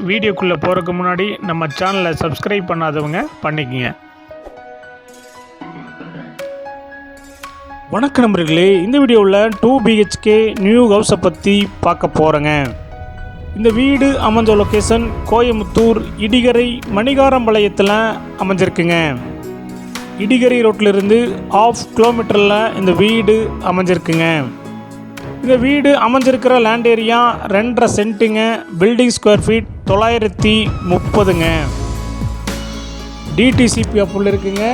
வீடியோக்குள்ளே போகிறதுக்கு முன்னாடி நம்ம சேனலை சப்ஸ்கிரைப் பண்ணாதவங்க பண்ணிக்கங்க. வணக்கம் நண்பர்களே, இந்த வீடியோவில் 2 BHK நியூ ஹவுஸை பற்றி பார்க்க போகிறேங்க. இந்த வீடு அமைஞ்ச லொக்கேஷன் கோயம்புத்தூர் இடிகரை மணிகாரம்பாளையத்தில் அமைஞ்சிருக்குங்க. இடிகரை ரோட்டிலிருந்து 1/2 கிலோமீட்டரில் இந்த வீடு அமைஞ்சிருக்குங்க. இந்த வீடு அமைஞ்சிருக்கிற லேண்ட் ஏரியா 2.5 சென்ட்டுங்க. பில்டிங் ஸ்கொயர் ஃபீட் 930ங்க. டிடிசிபி அப்ரூவல் இருக்குங்க.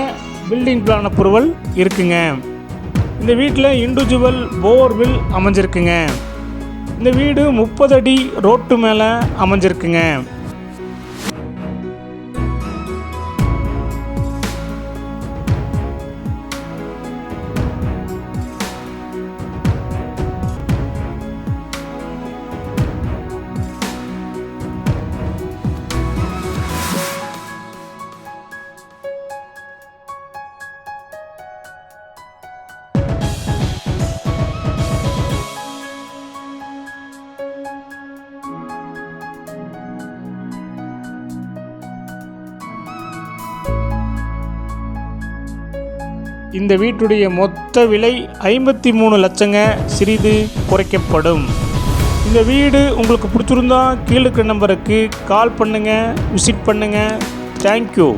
பில்டிங் பிளான் அப்ரூவல் இருக்குங்க. இந்த வீட்டில் இண்டிவிஜுவல் போர்வில் அமைஞ்சிருக்குங்க. இந்த வீடு 30 அடி ரோட்டு மேலே அமைஞ்சிருக்குங்க. இந்த வீட்டுடைய மொத்த விலை 53 லட்சங்க. சிறிது குறைக்கப்படும். இந்த வீடு உங்களுக்கு பிடிச்சிருந்தா கீழே இருக்கிற நம்பருக்கு கால் பண்ணுங்கள், விசிட் பண்ணுங்கள். தேங்க்யூ.